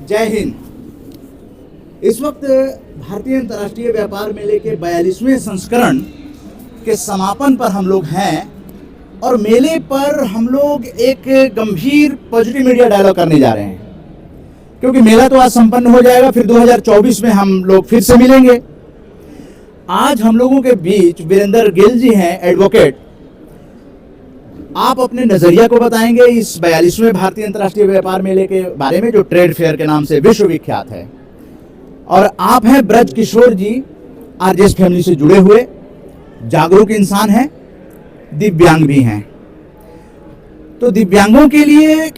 जय हिंद। इस वक्त भारतीय अंतर्राष्ट्रीय व्यापार मेले के 42वें संस्करण के समापन पर हम लोग हैं और मेले पर हम लोग एक गंभीर पॉजिटिव मीडिया डायलॉग करने जा रहे हैं, क्योंकि मेला तो आज संपन्न हो जाएगा, फिर 2024 में हम लोग फिर से मिलेंगे। आज हम लोगों के बीच वीरेंद्र गिल जी हैं, एडवोकेट। आप अपने नजरिया को बताएंगे इस 42वें भारतीय अंतर्राष्ट्रीय व्यापार मेले के बारे में, जो ट्रेड फेयर के नाम से विश्वविख्यात है। और आप हैं ब्रज किशोर जी, आरजेएस फैमिली से जुड़े हुए जागरूक इंसान हैं, दिव्यांग भी हैं। तो दिव्यांगों के लिए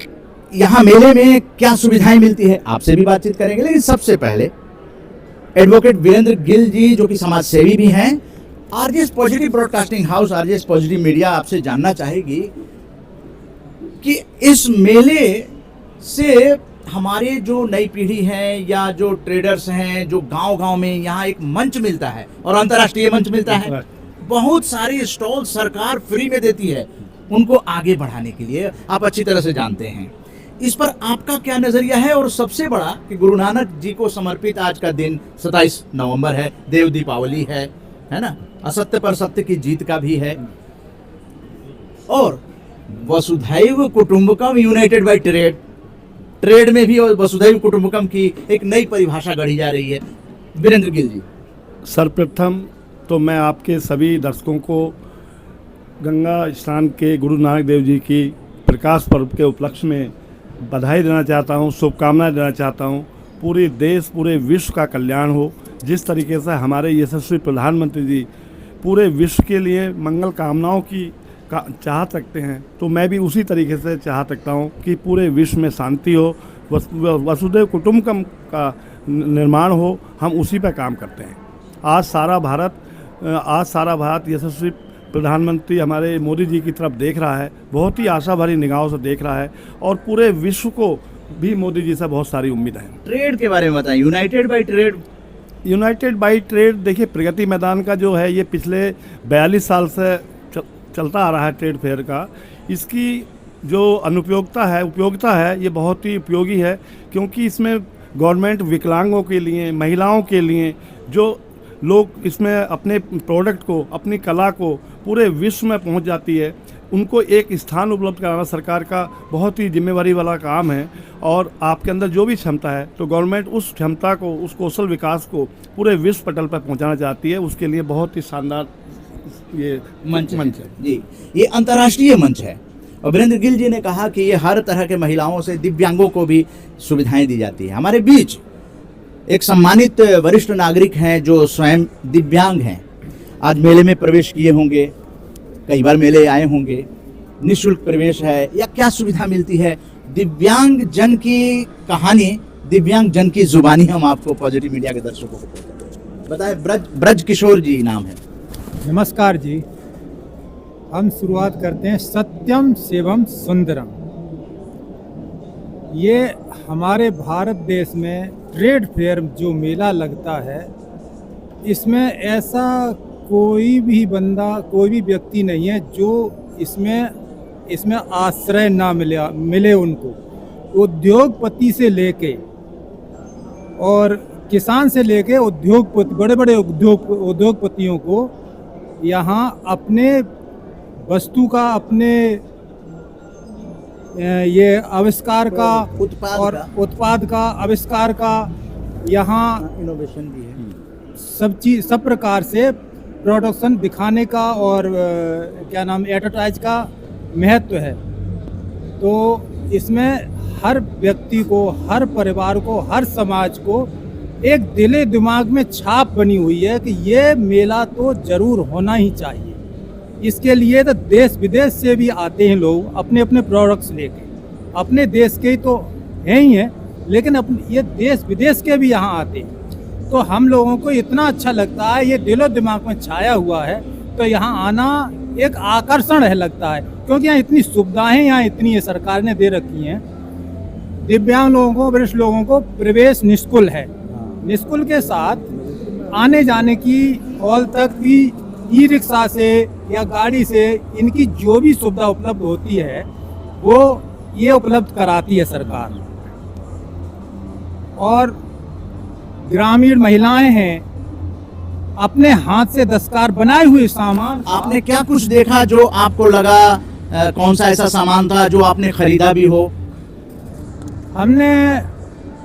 यहाँ मेले में क्या सुविधाएं मिलती है, आपसे भी बातचीत करेंगे। लेकिन सबसे पहले एडवोकेट वीरेंद्र गिल जी, जो कि समाज सेवी भी हैं, RJS positive broadcasting house, RJS positive media आपसे जानना चाहेगी कि इस मेले से हमारे जो नई पीढ़ी है या जो ट्रेडर्स हैं, जो गांव-गांव में यहाँ एक मंच मिलता है और अंतर्राष्ट्रीय मंच मिलता है, बहुत सारी स्टॉल सरकार फ्री में देती है उनको आगे बढ़ाने के लिए, आप अच्छी तरह से जानते हैं। इस पर आपका क्या नजरिया है? और सबसे बड़ा कि गुरु नानक जी को समर्पित आज का दिन 27 नवंबर है, देव दीपावली है ना, असत्य पर सत्य की जीत का भी है। और वसुधैव कुटुंबकम यूनाइटेड बाय ट्रेड, ट्रेड में भी और वसुधैव कुटुंबकम की एक नई परिभाषा गढ़ी जा रही है। वीरेंद्र गिल जी, सर्वप्रथम तो मैं आपके सभी दर्शकों को गंगा स्नान के गुरु नानक देव जी की प्रकाश पर्व के उपलक्ष्य में बधाई देना चाहता हूँ, शुभकामनाएं देना चाहता हूँ। पूरे देश, पूरे विश्व का कल्याण हो। जिस तरीके से हमारे यशस्वी प्रधानमंत्री जी पूरे विश्व के लिए मंगल कामनाओं की चाहत रखते हैं, तो मैं भी उसी तरीके से चाहत रखता हूँ कि पूरे विश्व में शांति हो, वसुधैव कुटुंबकम का निर्माण हो। हम उसी पर काम करते हैं। आज सारा भारत यशस्वी प्रधानमंत्री हमारे मोदी जी की तरफ देख रहा है, बहुत ही आशा भरी निगाहों से देख रहा है, और पूरे विश्व को भी मोदी जी से बहुत सारी उम्मीदें हैं। ट्रेड के बारे में बताएं, यूनाइटेड बाय ट्रेड देखिए, प्रगति मैदान का जो है ये पिछले 42 साल से चलता आ रहा है ट्रेड फेयर का। इसकी जो उपयोगिता है ये बहुत ही उपयोगी है, क्योंकि इसमें गवर्नमेंट विकलांगों के लिए, महिलाओं के लिए, जो लोग इसमें अपने प्रोडक्ट को, अपनी कला को पूरे विश्व में पहुंच जाती है, उनको एक स्थान उपलब्ध कराना सरकार का बहुत ही जिम्मेवारी वाला काम है। और आपके अंदर जो भी क्षमता है, तो गवर्नमेंट उस क्षमता को, उस कौशल विकास को पूरे विश्व पटल पर पहुंचाना चाहती है। उसके लिए बहुत ही शानदार ये मंच है जी, ये अंतर्राष्ट्रीय मंच है। और वीरेंद्र गिल जी ने कहा कि ये हर तरह के महिलाओं से, दिव्यांगों को भी सुविधाएं दी जाती है। हमारे बीच एक सम्मानित वरिष्ठ नागरिक हैं जो स्वयं दिव्यांग हैं, आज मेले में प्रवेश किए होंगे, कई बार मेले आए होंगे। निःशुल्क प्रवेश है या क्या सुविधा मिलती है? दिव्यांग जन की कहानी, दिव्यांग जन की जुबानी हम आपको पॉजिटिव मीडिया के दर्शकों को बताएं। ब्रज किशोर जी नाम है। नमस्कार जी, हम शुरुआत करते हैं सत्यम शिवम सुंदरम। ये हमारे भारत देश में ट्रेड फेयर जो मेला लगता है, इसमें ऐसा कोई भी व्यक्ति नहीं है जो इसमें आश्रय ना मिले उनको। उद्योगपति से लेके और किसान से लेके उद्योगपति, बड़े बड़े उद्योगपतियों को यहाँ अपने वस्तु का, अपने ये आविष्कार का, उत्पाद का आविष्कार का, यहाँ इनोवेशन भी है, सब प्रकार से प्रोडक्शन दिखाने का और एडवर्टाइज का महत्व है। तो इसमें हर व्यक्ति को, हर परिवार को, हर समाज को एक दिले दिमाग में छाप बनी हुई है कि ये मेला तो जरूर होना ही चाहिए। इसके लिए तो देश विदेश से भी आते हैं लोग अपने अपने प्रोडक्ट्स लेके। अपने देश के तो हैं ही हैं, लेकिन ये देश विदेश के भी यहाँ आते हैं। तो हम लोगों को इतना अच्छा लगता है, ये दिलो दिमाग में छाया हुआ है, तो यहाँ आना एक आकर्षण है लगता है, क्योंकि यहाँ इतनी सुविधाएं यहाँ इतनी है सरकार ने दे रखी हैं। दिव्यांग लोगों को, वरिष्ठ लोगों को प्रवेश निःशुल्क है। निःशुल्क के साथ आने जाने की हॉल तक भी ई रिक्शा से या गाड़ी से इनकी जो भी सुविधा उपलब्ध होती है वो ये उपलब्ध कराती है सरकार। और ग्रामीण महिलाएं हैं, अपने हाथ से दस्तकार बनाए हुए सामान। आपने क्या कुछ देखा जो आपको लगा, कौन सा ऐसा सामान था जो आपने खरीदा भी हो? हमने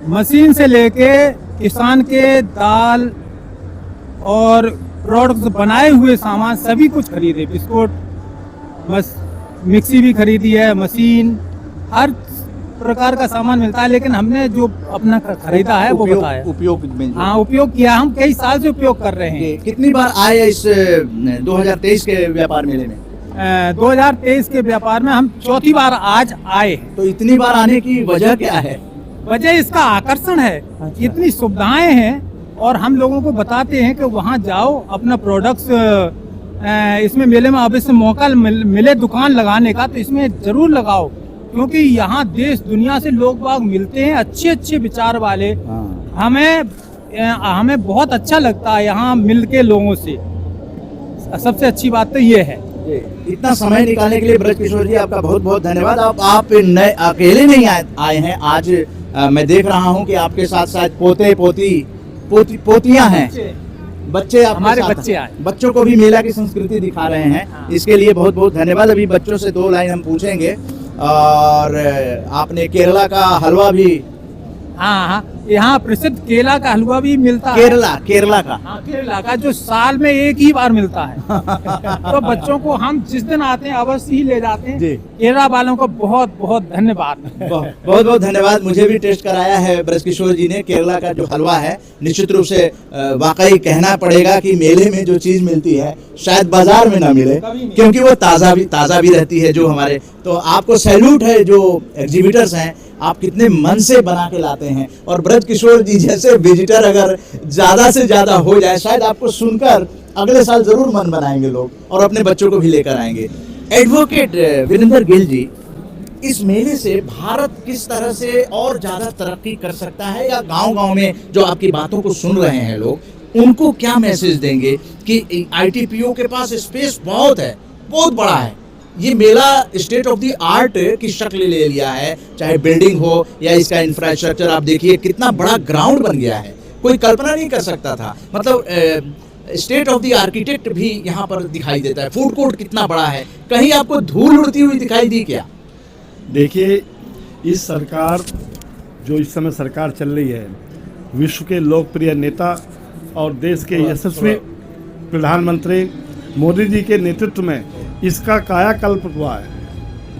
मशीन से लेके किसान के दाल और प्रोडक्ट्स बनाए हुए सामान सभी कुछ खरीदे, बिस्कुट, बस मिक्सी भी खरीदी है, मशीन, हर प्रकार का सामान मिलता है। लेकिन हमने जो अपना खरीदा है वो बताया। उपयोग में हाँ, उपयोग किया, हम कई साल से उपयोग कर रहे हैं। कितनी बार आए इस 2023 के व्यापार मेले में? 2023 के व्यापार में हम चौथी बार आज आए हैं। तो इतनी बार आने की वजह क्या है? वजह इसका आकर्षण है, इतनी सुविधाएं हैं और हम लोगों को बताते हैं कि वहाँ जाओ, अपना प्रोडक्ट्स इसमें मेले में अवश्य मौका मिले दुकान लगाने का तो इसमें जरूर लगाओ, क्योंकि यहाँ देश दुनिया से लोग बाग मिलते हैं, अच्छे अच्छे विचार वाले। हमें बहुत अच्छा लगता है यहाँ मिल के लोगों से, सबसे अच्छी बात तो ये है। इतना समय निकालने के लिए ब्रजकिशोर जी आपका बहुत बहुत धन्यवाद। आप नए अकेले नहीं आए हैं आज, मैं देख रहा हूँ कि आपके साथ साथ पोतियां हैं, बच्चे हमारे बच्चे आए, बच्चों को भी मेला की संस्कृति दिखा रहे हैं। इसके लिए बहुत बहुत धन्यवाद। अभी बच्चों से 2 लाइन हम पूछेंगे। और आपने केरला का हलवा भी, हाँ, यहाँ प्रसिद्ध केला का हलवा भी मिलता है। केरला का, हाँ, केरला का जो साल में एक ही बार मिलता है। तो बच्चों को हम जिस दिन आते हैं अवश्य ही ले जाते हैं। केरला वालों को बहुत बहुत धन्यवाद। बहुत बहुत धन्यवाद। मुझे भी टेस्ट कराया है ब्रजकिशोर जी ने। केरला का जो हलवा है, निश्चित रूप से वाकई कहना पड़ेगा कि मेले में जो चीज मिलती है शायद बाजार में ना मिले, क्योंकि वो ताज़ा भी रहती है। जो हमारे, तो आपको सैल्यूट है जो एग्जीबिटर्स हैं, आप कितने मन से बना के लाते हैं। और ब्रजकिशोर जी जैसे विजिटर अगर ज्यादा से ज्यादा हो जाए, शायद आपको सुनकर अगले साल जरूर मन बनाएंगे लोग और अपने बच्चों को भी लेकर आएंगे। एडवोकेट वीरेंद्र गिल जी, इस मेले से भारत किस तरह से और ज्यादा तरक्की कर सकता है, या गांव-गांव में जो आपकी बातों को सुन रहे हैं लोग, उनको क्या मैसेज देंगे कि आईटीपीओ के पास स्पेस बहुत है, बहुत बड़ा है, ये मेला स्टेट ऑफ द आर्ट की शक्ल ले लिया है, चाहे बिल्डिंग हो या इसका इंफ्रास्ट्रक्चर। आप देखिए कितना बड़ा ग्राउंड बन गया है, कोई कल्पना नहीं कर सकता था। मतलब स्टेट ऑफ द आर्किटेक्ट भी यहाँ पर दिखाई देता है। फूड कोर्ट कितना बड़ा है, कहीं आपको धूल उड़ती हुई दिखाई दी क्या? देखिए, इस सरकार जो इस समय सरकार चल रही है, विश्व के लोकप्रिय नेता और देश के यशस्वी प्रधानमंत्री मोदी जी के नेतृत्व में इसका कायाकल्प हुआ है।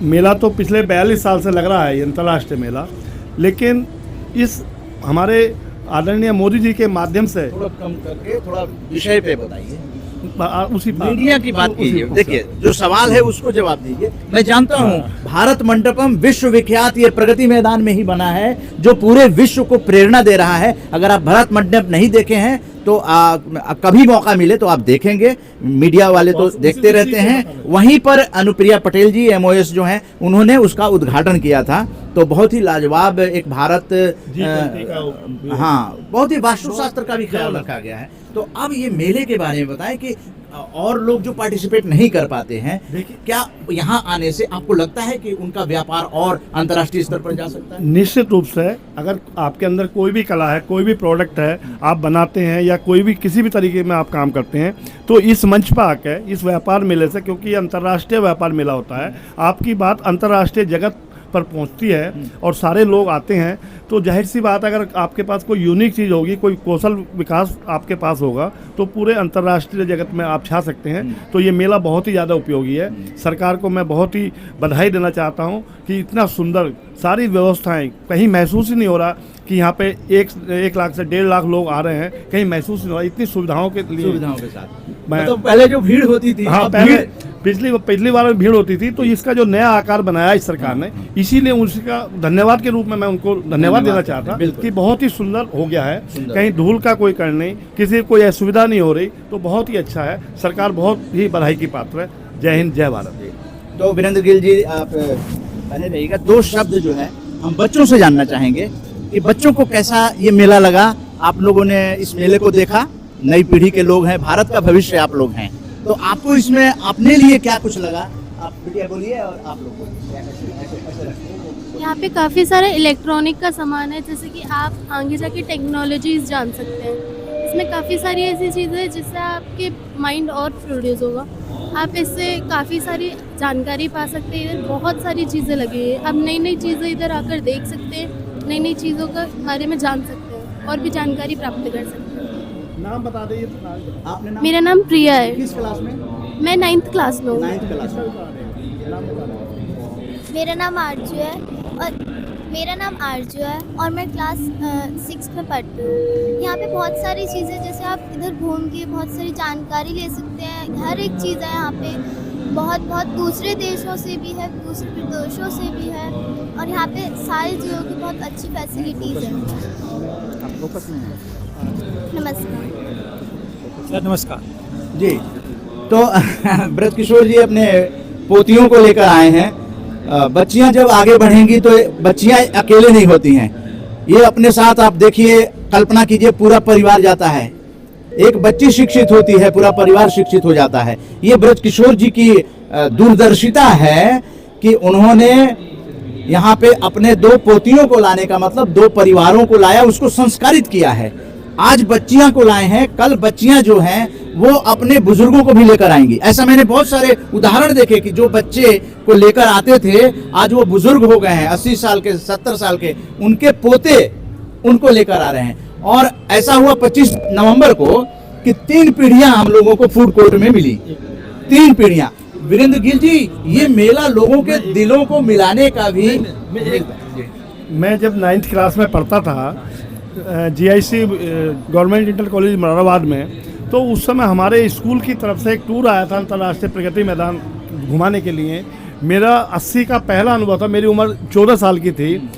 मेला तो पिछले 42 साल से लग रहा है, ये अंतर्राष्ट्रीय मेला, लेकिन इस हमारे आदरणीय मोदी जी के माध्यम से, थोड़ा कम करके थोड़ा विषय पे बताइए, उसी मीडिया की बात कीजिए। देखिए, जो सवाल है उसको जवाब दीजिए। मैं जानता हूँ भारत मंडपम विश्व विख्यात ये प्रगति मैदान में ही बना है, जो पूरे विश्व को प्रेरणा दे रहा है। अगर आप भारत मंडप नहीं देखे हैं तो कभी मौका मिले तो आप देखेंगे, मीडिया वाले तो देखते रहते हैं। वहीं पर अनुप्रिया पटेल जी एमओएस जो हैं, उन्होंने उसका उद्घाटन किया था, तो बहुत ही लाजवाब एक भारत, हाँ, बहुत ही वास्तुशास्त्र का भी ख्याल रखा गया है। तो अब ये मेले के बारे में बताएं कि और लोग जो पार्टिसिपेट नहीं कर पाते हैं, क्या यहाँ आने से आपको लगता है कि उनका व्यापार और अंतर्राष्ट्रीय स्तर पर जा सकता है? निश्चित रूप से, अगर आपके अंदर कोई भी कला है, कोई भी प्रोडक्ट है आप बनाते हैं, या कोई भी किसी भी तरीके में आप काम करते हैं, तो इस मंच पर आकर इस व्यापार मेले से, क्योंकि ये अंतर्राष्ट्रीय व्यापार मेला होता है, आपकी बात अंतर्राष्ट्रीय जगत पर पहुंचती है और सारे लोग आते हैं, तो जाहिर सी बात, अगर आपके पास कोई यूनिक चीज़ होगी, कोई कौशल विकास आपके पास होगा, तो पूरे अंतर्राष्ट्रीय जगत में आप छा सकते हैं। तो ये मेला बहुत ही ज़्यादा उपयोगी है। सरकार को मैं बहुत ही बधाई देना चाहता हूँ कि इतना सुंदर सारी व्यवस्थाएं, कहीं महसूस ही नहीं हो रहा कि यहाँ पे 1 लाख से 1.5 लाख लोग आ रहे हैं, कहीं महसूस नहीं हो रहा, इतनी सुविधाओं के साथ। मतलब पहले जो भीड़ होती थी, हाँ, पहले पिछली बार में भीड़ होती थी, तो इसका जो नया आकार बनाया इस सरकार ने, इसीलिए उसका धन्यवाद के रूप में मैं उनको धन्यवाद देना चाहता कि बहुत ही सुंदर हो गया है। कहीं धूल का कोई कारण नहीं, किसी को कोई असुविधा नहीं हो रही, तो बहुत ही अच्छा है। सरकार बहुत ही बधाई की पात्र है। जय हिंद, जय भारत। तो वीरेंद्र गिल जी, आप बने रहिएगा। 2 शब्द जो है हम बच्चों से जानना चाहेंगे कि बच्चों को कैसा ये मेला लगा। आप लोगों ने इस मेले को देखा, नई पीढ़ी के लोग हैं, भारत का भविष्य आप लोग हैं, तो आपको इसमें अपने लिए क्या कुछ लगा? आप बिटिया बोलिए और आप लोग बोलिए। ऐसे रखिए। यहाँ पे काफ़ी सारा इलेक्ट्रॉनिक का सामान है, जैसे कि आप आगे जाके टेक्नोलॉजीज जान सकते हैं। इसमें काफ़ी सारी ऐसी चीज़ें हैं जिससे आपके माइंड और प्रोड्यूस होगा। आप इससे काफ़ी सारी जानकारी पा सकते हैं। इधर बहुत सारी चीज़ें लगी हैं, आप नई नई चीज़ें इधर आकर देख सकते हैं, नई नई चीज़ों के बारे में जान सकते हैं और भी जानकारी प्राप्त कर सकते हैं। नाम बता दीजिए। आपने नाम मेरा नाम प्रिया है, किस क्लास में? मैं 9th क्लास में हूँ। 9th क्लास में। मेरा नाम आरजू है और मैं क्लास 6 में पढ़ती हूँ। यहाँ पे बहुत सारी चीज़ें, जैसे आप इधर घूम के बहुत सारी जानकारी ले सकते हैं। हर एक चीज़ है यहाँ पे, बहुत दूसरे देशों से भी है, दूसरे प्रदेशों से भी है, और यहाँ पे सारी चीज़ों की बहुत अच्छी फैसिलिटीज़ है। आप फोकस में हैं। नमस्कार। सर नमस्कार। जी, तो ब्रजकिशोर जी अपने पोतियों को लेकर आए हैं। बच्चियां जब आगे बढ़ेंगी तो बच्चियां अकेले नहीं होती हैं, ये अपने साथ, आप देखिए, कल्पना कीजिए, पूरा परिवार जाता है। एक बच्ची शिक्षित होती है, पूरा परिवार शिक्षित हो जाता है। ये ब्रजकिशोर जी की दूरदर्शिता है कि उन्होंने यहाँ पे अपने 2 पोतियों को लाने का मतलब 2 परिवारों को लाया, उसको संस्कारित किया है। आज बच्चियां को लाए हैं, कल बच्चियां जो हैं वो अपने बुजुर्गों को भी लेकर आएंगी। ऐसा मैंने बहुत सारे उदाहरण देखे कि जो बच्चे को लेकर आते थे आज वो बुजुर्ग हो गए हैं, 80 साल के, 70 साल के, उनके पोते उनको लेकर आ रहे हैं। और ऐसा हुआ 25 नवंबर को कि 3 पीढ़ियां हम लोगों को फूड कोर्ट में मिली। 3 पीढ़ियां। वीरेंद्र गिल जी, ये मेला लोगों के दिलों को मिलाने का भी। मैं जब 9th क्लास में पढ़ता था GIC government inter college Moradabad में, तो उस समय हमारे स्कूल की तरफ से एक टूर आया था अंतर्राष्ट्रीय प्रगति मैदान घुमाने के लिए। मेरा 80 का पहला अनुभव था। मेरी उम्र 14 साल की थी।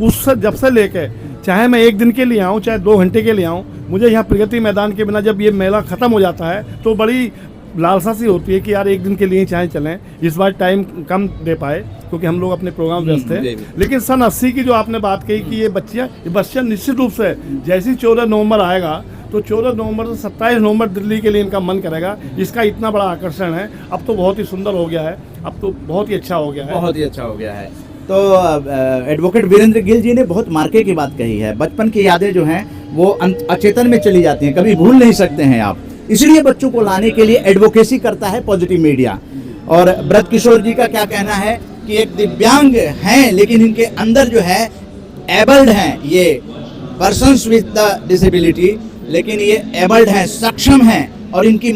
उस जब से लेकर, चाहे मैं 1 दिन के लिए आऊँ चाहे 2 घंटे के लिए आऊँ, मुझे यहाँ प्रगति मैदान के बिना जब ये मेला ख़त्म हो जाता है तो बड़ी लालसा सी होती है कि यार 1 दिन के लिए चाहे चलें। इस बार टाइम कम दे पाए क्योंकि हम लोग अपने प्रोग्राम व्यस्त थे। लेकिन सन 80 की जो आपने बात कही कि ये बच्चियाँ निश्चित रूप से जैसे 14 नवंबर आएगा तो 14 नवंबर से 27 नवंबर दिल्ली के लिए इनका मन करेगा। इसका इतना बड़ा आकर्षण है। अब तो बहुत ही सुंदर हो गया है, अब तो बहुत ही अच्छा हो गया है। बहुत ही अच्छा हो गया है। तो एडवोकेट वीरेंद्र गिल जी ने बहुत मार्के की बात कही है। बचपन की यादें जो हैं वो अचेतन में चली जाती हैं, कभी भूल नहीं सकते हैं आप। इसलिए बच्चों को लाने के लिए एडवोकेसी करता है पॉजिटिव मीडिया। और ब्रजकिशोर जी का क्या कहना है कि एक दिव्यांग हैं लेकिन इनके अंदर जो है एबल्ड हैं, ये पर्सन्स विद द डिसेबिलिटी, लेकिन ये एबल्ड हैं, सक्षम हैं, और इनकी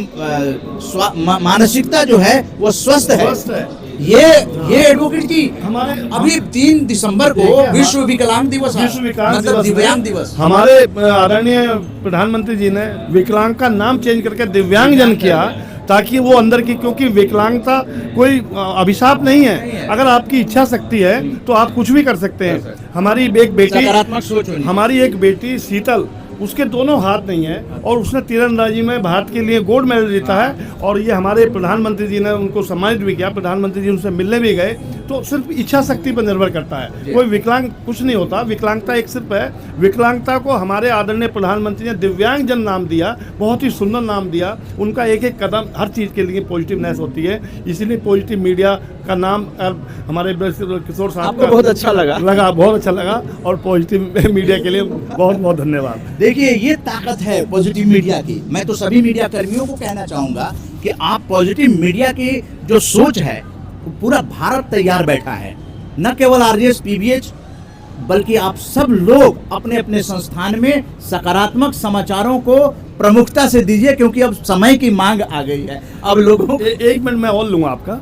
मानसिकता जो है वो स्वस्थ है। ये एडवोकेट जी, हमारे अभी 3 दिसंबर को विश्व विकलांग दिवस है, विश्व विकलांग मतलब दिवस है। दिव्यांग दिवस। हमारे आदरणीय प्रधानमंत्री जी ने विकलांग का नाम चेंज करके दिव्यांग जन किया ताकि वो अंदर की, क्योंकि विकलांगता कोई अभिशाप नहीं है। अगर आपकी इच्छा शक्ति है तो आप कुछ भी कर सकते हैं। हमारी एक बेटी, सकारात्मक सोच होनी। हमारी एक बेटी शीतल, उसके दोनों हाथ नहीं है और उसने तीरंदाजी में भारत के लिए गोल्ड मेडल जीता है। और ये हमारे प्रधानमंत्री जी ने उनको सम्मानित भी किया। प्रधानमंत्री जी उनसे मिलने भी गए। तो सिर्फ इच्छा शक्ति पर निर्भर करता है, कोई विकलांग कुछ नहीं होता। विकलांगता एक सिर्फ है। विकलांगता को हमारे आदरणीय प्रधानमंत्री ने दिव्यांग जन नाम दिया, बहुत ही सुंदर नाम दिया। उनका एक एक कदम हर चीज़ के लिए पॉजिटिवनेस होती है। इसीलिए पॉजिटिव मीडिया का नाम हमारे किशोर साहब आपको बहुत अच्छा लगा? बहुत अच्छा लगा। और पॉजिटिव मीडिया के लिए बहुत बहुत धन्यवाद। देखिए, ये ताकत है पॉजिटिव मीडिया की। मैं तो सभी मीडिया कर्मियों को कहना चाहूंगा कि आप पॉजिटिव मीडिया की जो सोच है, पूरा भारत तैयार बैठा है। न केवल RJS PBH, बल्कि आप सब लोग अपने अपने संस्थान में सकारात्मक समाचारों को प्रमुखता से दीजिए, क्योंकि अब समय की मांग आ गई है। अब लोगों एक मिनट मैं और लूँगा आपका।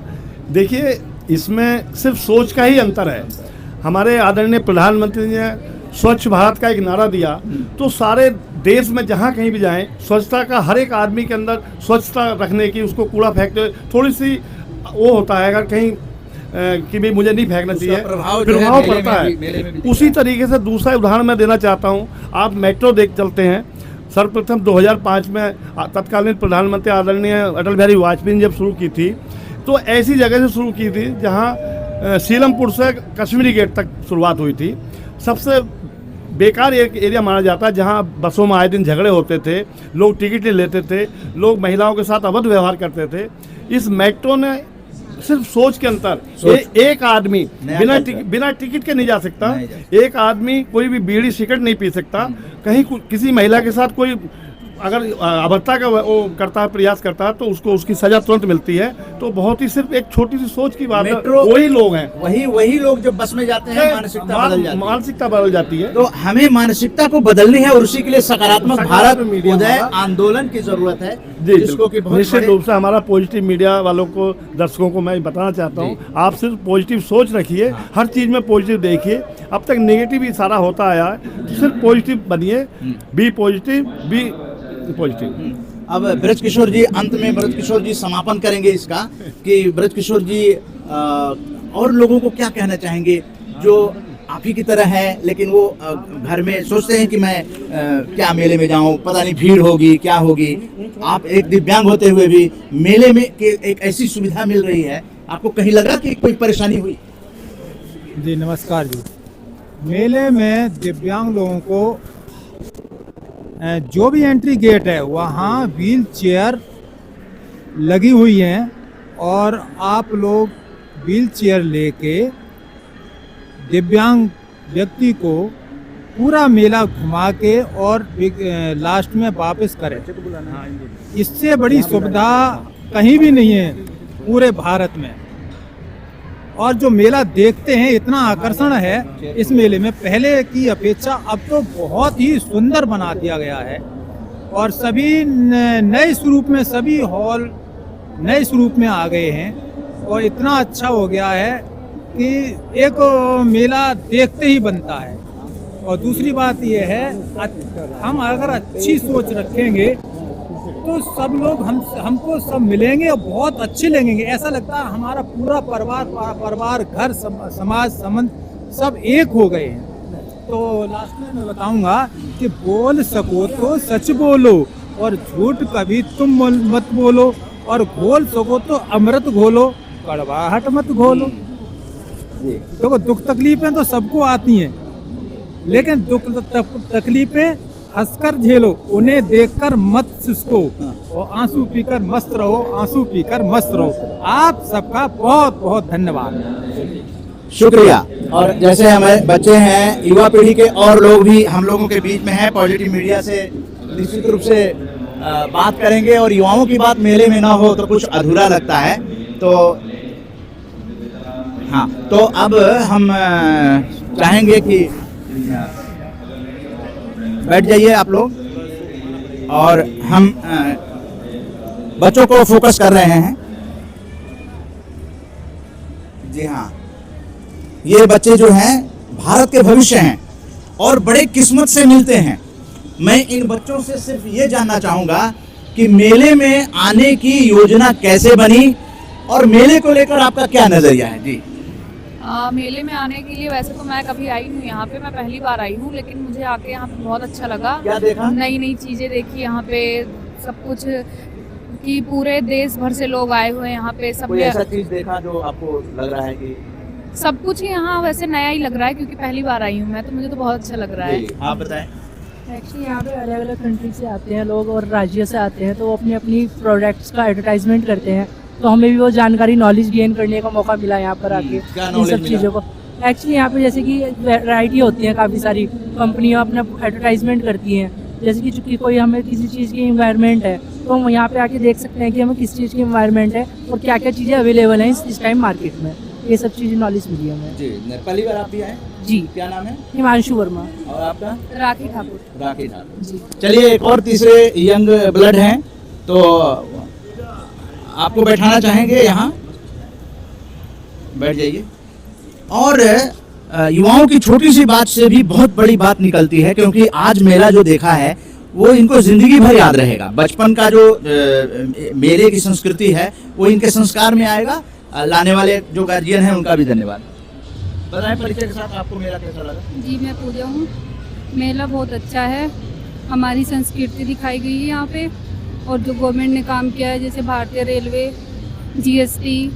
देखिए, इसमें सिर्फ सोच का ही अंतर है। हमारे आदरणीय प्रधानमंत्री ने स्वच्छ भारत का एक नारा दिया, तो सारे देश में जहाँ कहीं भी जाएं, स्वच्छता का, हर एक आदमी के अंदर स्वच्छता रखने की, उसको कूड़ा फेंकते थोड़ी सी वो होता है, अगर कहीं कि भी मुझे नहीं फेंकना चाहिए, प्रभाव पड़ता है। उसी तरीके से दूसरा उदाहरण मैं देना चाहता हूँ। आप मेट्रो देख चलते हैं। सर्वप्रथम 2005 में तत्कालीन प्रधानमंत्री आदरणीय अटल बिहारी वाजपेयी ने जब शुरू की थी, तो ऐसी जगह से शुरू की थी जहाँ सीलमपुर से कश्मीरी गेट तक शुरुआत हुई थी। सबसे बेकार एक एरिया माना जाता है जहाँ बसों में आए दिन झगड़े होते थे, लोग टिकट नहीं लेते थे, लोग महिलाओं के साथ अभद्र व्यवहार करते थे। इस मेट्रो ने सिर्फ सोच के अंतर। सोच। एक आदमी नया कल्चर। बिना टिकट के नहीं जा सकता। नहीं जा एक आदमी कोई भी बीड़ी सिगरेट नहीं पी सकता। कहीं किसी महिला के साथ कोई अगर अभद्रता का वो करता है, प्रयास करता है, तो उसको उसकी सजा तुरंत मिलती है। तो बहुत ही सिर्फ एक छोटी सी सोच की बात है। मेट्रो- वही लोग हैं, वही लोग जब बस में जाते हैं मानसिकता बदल जाती है। मानसिकता बदल जाती है। तो हमें मानसिकता को बदलनी है और उसी के लिए सकारात्मक भारत मीडिया उदय हमारा- आंदोलन की जरूरत है, जी, जिसको कि बहुत निश्चित बड़े- रूप से हमारा पॉजिटिव मीडिया वालों को, दर्शकों को मैं बताना चाहता हूँ, आप सिर्फ पॉजिटिव सोच रखिए, हर चीज़ में पॉजिटिव देखिए। अब तक नेगेटिव ही सारा होता आया है, तो सिर्फ पॉजिटिव बनिए, बी पॉजिटिव। अब ब्रज किशोर जी, अंत में ब्रज किशोर जी समापन करेंगे इसका, कि ब्रज किशोर जी और लोगों को क्या कहना चाहेंगे जो आप ही की तरह है, लेकिन वो घर में सोचते हैं कि मैं क्या मेले में जाऊं, पता नहीं भीड़ होगी क्या होगी। आप एक दिव्यांग होते हुए भी मेले में के एक ऐसी सुविधा मिल रही है, आपको कहीं लगा कि कोई परेशानी हुई? जी नमस्कार जी। मेले में दिव्यांग लोगों को जो भी एंट्री गेट है वहाँ व्हील चेयर लगी हुई हैं और आप लोग व्हील चेयर लेके दिव्यांग व्यक्ति को पूरा मेला घुमा के और लास्ट में वापस करें। इससे बड़ी सुविधा कहीं भी नहीं है पूरे भारत में। और जो मेला देखते हैं, इतना आकर्षण है इस मेले में, पहले की अपेक्षा अब तो बहुत ही सुंदर बना दिया गया है। और सभी नए स्वरूप में, सभी हॉल नए स्वरूप में आ गए हैं और इतना अच्छा हो गया है कि एक मेला देखते ही बनता है। और दूसरी बात यह है, हम अगर अच्छी सोच रखेंगे तो सब लोग हमको सब मिलेंगे और बहुत अच्छे लगेंगे। ऐसा लगता है हमारा पूरा परिवार घर समाज संबंध सब एक हो गए हैं। तो लास्ट में मैं बताऊंगा कि बोल सको तो सच बोलो और झूठ कभी तुम मत बोलो, और घोल सको तो अमृत घोलो, कड़वाहट मत घोलो। देखो दुख तकलीफें तो सबको आती हैं, लेकिन दुख तकलीफें हंसकर झेलो, उन्हें देखकर मत सिसको, और आंसू पीकर मस्त रहो, आंसू पीकर मस्त रहो। आप सबका बहुत बहुत धन्यवाद। शुक्रिया। और जैसे हमारे बच्चे हैं, युवा पीढ़ी के और लोग भी हम लोगों के बीच में हैं, पॉजिटिव मीडिया से निश्चित रूप से बात करेंगे। और युवाओं की बात मेले में ना हो तो कुछ अधूरा लगता है। तो हाँ, तो अब हम चाहेंगे कि बैठ जाइए आप लोग, और हम बच्चों को फोकस कर रहे हैं। जी हाँ, ये बच्चे जो हैं भारत के भविष्य हैं और बड़े किस्मत से मिलते हैं। मैं इन बच्चों से सिर्फ ये जानना चाहूँगा कि मेले में आने की योजना कैसे बनी और मेले को लेकर आपका क्या नज़रिया है? जी, मेले में आने के लिए वैसे तो मैं कभी आई हूँ यहाँ पे, मैं पहली बार आई हूँ, लेकिन मुझे आके यहाँ पे बहुत अच्छा लगा। क्या देखा? नई नई चीज़ें देखी यहाँ पे, सब कुछ कि पूरे देश भर से लोग आए हुए हैं यहाँ पे। सब कोई ऐसा चीज देखा जो आपको लग रहा है कि सब कुछ यहाँ वैसे नया ही लग रहा है, क्योंकि पहली बार आई हूँ मैं, तो मुझे तो बहुत अच्छा लग रहा है। जी, आप बताएं। एक्चुअली यहाँ पे अलग अलग कंट्री से आते हैं लोग और राज्य से आते हैं, तो वो अपनी अपनी प्रोडक्ट्स का एडवर्टाइजमेंट करते हैं। तो हमें भी वो जानकारी, नॉलेज गेन करने का मौका मिला यहाँ पर आके क्या इन knowledge सब मिला? चीज़ों को। एक्चुअली यहाँ पे जैसे कि वैरायटी होती है, काफ़ी सारी कंपनियाँ अपना एडवर्टाइजमेंट करती हैं। जैसे कि चूँकि कोई हमें किसी चीज़ की इन्वायरमेंट है, तो हम यहाँ पे आके देख सकते हैं कि हमें किस चीज़ की इन्वायरमेंट है और क्या क्या चीज़ें अवेलेबल हैं इस टाइम मार्केट में। ये सब चीज़ें नॉलेज मिली हमें। जी, पहली बार आप भी आए? जी, क्या नाम है? हिमांशु वर्मा। और आपका? राखी ठाकुर। राखी ठाकुर। जी, चलिए, एक और तीसरे यंग ब्लड हैं, तो आपको बैठाना चाहेंगे यहाँ, बैठ जाइए। और युवाओं की छोटी सी बात से भी बहुत बड़ी बात निकलती है, क्योंकि आज मेला जो देखा है वो इनको जिंदगी भर याद रहेगा। बचपन का जो मेले की संस्कृति है वो इनके संस्कार में आएगा। लाने वाले जो गार्जियन हैं उनका भी धन्यवाद। बताएं परिचय के साथ आपको मेला कैसा लगा? जी, मैं पूजा हूँ। मेला बहुत अच्छा है, हमारी संस्कृति दिखाई गई है यहाँ पे, और जो गवर्नमेंट ने काम किया है, जैसे भारतीय रेलवे, जीएसटी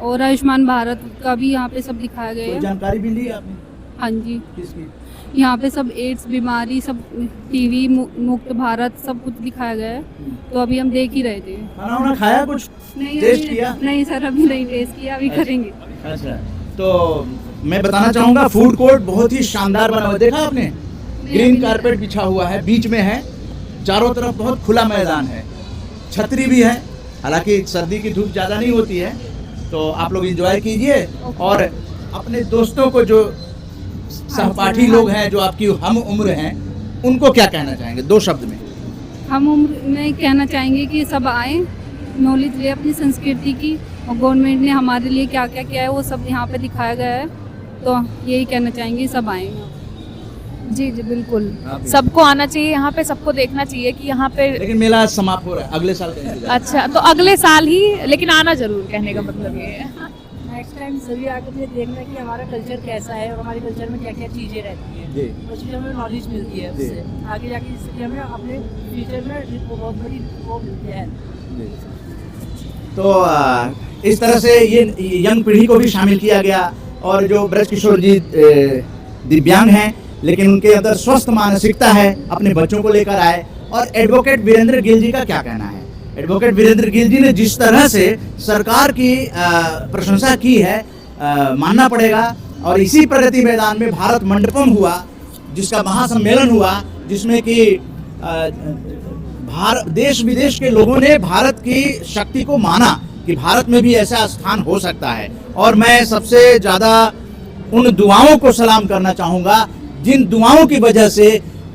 और आयुष्मान भारत का भी यहाँ पे सब दिखाया गया कोई है। जानकारी भी ली आपने? हाँ जी, किसकी? यहाँ पे सब एड्स बीमारी सब टीवी मुक्त भारत सब कुछ दिखाया गया है, तो अभी हम देख ही रहे थे। खाना वाना खाया कुछ? नहीं टेस्ट अभी- किया? नहीं सर, अभी नहीं टेस्ट किया, अभी करेंगे। अच्छा, तो मैं बताना चाहूँगा फूड कोर्ट बहुत ही शानदार बना हुआ है। देखा आपने? ग्रीन कारपेट बिछा हुआ है, बीच में है, चारों तरफ बहुत खुला मैदान है, छतरी भी है, हालांकि सर्दी की धूप ज़्यादा नहीं होती है, तो आप लोग एंजॉय कीजिए और अपने दोस्तों को जो सहपाठी लोग हैं जो आपकी हम उम्र हैं उनको क्या कहना चाहेंगे 2 शब्द में? हम उम्र में कहना चाहेंगे कि सब आए, नॉलेज ले अपनी संस्कृति की, और गवर्नमेंट ने हमारे लिए क्या क्या किया है वो सब यहाँ पे दिखाया गया है, तो यही कहना चाहेंगे सब आए। जी जी बिल्कुल, हाँ, बिल्कुल। सबको आना चाहिए यहाँ पे, सबको देखना चाहिए कि यहाँ पे। लेकिन मेला समाप्त हो रहा है, अगले साल का इंतजार। अच्छा, तो अगले साल ही, लेकिन आना जरूर, कहने का मतलब ये है। नेक्स्ट टाइम सभी आकर ये देखना कि हमारा कल्चर कैसा है और हमारे कल्चर में क्या क्या चीज़ें रहती हैं, जी। उसकी हमें नॉलेज मिलती है जी। उससे आगे जाके, जिससे हमें अपने फ्यूचर में बहुत बड़ी वो मिलती है। तो इस तरह से ये यंग पीढ़ी को भी शामिल किया गया, और जो ब्रज किशोर जी दिव्यांग हैं लेकिन उनके अंदर स्वस्थ मानसिकता है, अपने बच्चों को लेकर आए। और एडवोकेट वीरेंद्र गिल जी का क्या कहना है? एडवोकेट वीरेंद्र गिल जी ने जिस तरह से सरकार की प्रशंसा की है, मानना पड़ेगा। और इसी प्रगति मैदान में भारत मंडपम हुआ, जिसका महासम्मेलन हुआ, जिसमें कि देश विदेश के लोगों ने भारत की शक्ति को माना कि भारत में भी ऐसा स्थान हो सकता है। और मैं सबसे ज़्यादा उन दुआओं को सलाम करना चाहूँगा जिन दुआओं की वजह से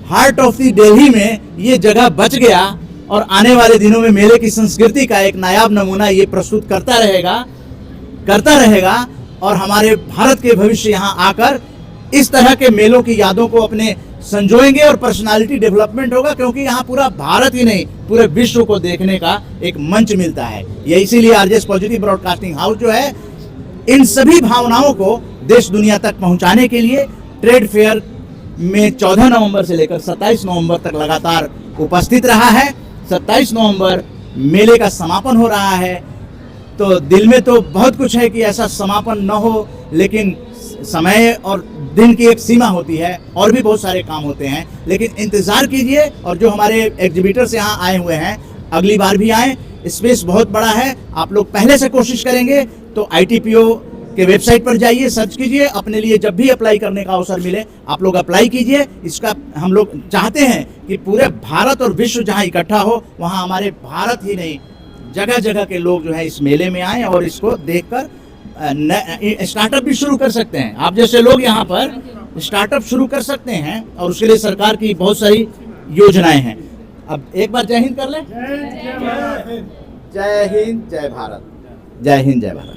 हार्ट ऑफ द दिल्ली में ये जगह बच गया, और आने वाले दिनों में मेले की संस्कृति का एक नायाब नमूना ये प्रस्तुत करता रहेगा। और हमारे भारत के भविष्य यहाँ आकर इस तरह के मेलों की यादों को अपने संजोएंगे और पर्सनालिटी डेवलपमेंट होगा, क्योंकि यहाँ पूरा भारत ही नहीं पूरे विश्व को देखने का एक मंच मिलता है। ये इसीलिए आरजेएस पॉजिटिव ब्रॉडकास्टिंग हाउस जो है इन सभी भावनाओं को देश दुनिया तक पहुँचाने के लिए ट्रेड फेयर में 14 नवंबर से लेकर 27 नवंबर तक लगातार उपस्थित रहा है। 27 नवंबर मेले का समापन हो रहा है, तो दिल में तो बहुत कुछ है कि ऐसा समापन न हो, लेकिन समय और दिन की एक सीमा होती है, और भी बहुत सारे काम होते हैं, लेकिन इंतज़ार कीजिए। और जो हमारे एग्जिबिटर्स यहाँ आए हुए हैं अगली बार भी आएँ, स्पेस बहुत बड़ा है। आप लोग पहले से कोशिश करेंगे तो ITPO के वेबसाइट पर जाइए, सर्च कीजिए, अपने लिए जब भी अप्लाई करने का अवसर मिले आप लोग अप्लाई कीजिए। इसका हम लोग चाहते हैं कि पूरे भारत और विश्व जहां इकट्ठा हो, वहां हमारे भारत ही नहीं जगह जगह के लोग जो है इस मेले में आएँ और इसको देखकर स्टार्टअप भी शुरू कर सकते हैं। आप जैसे लोग यहाँ पर स्टार्टअप शुरू कर सकते हैं, और उसके लिए सरकार की बहुत सारी योजनाएं हैं। अब एक बार जय हिंद कर लें। जय हिंद, जय भारत। जय हिंद, जय भारत।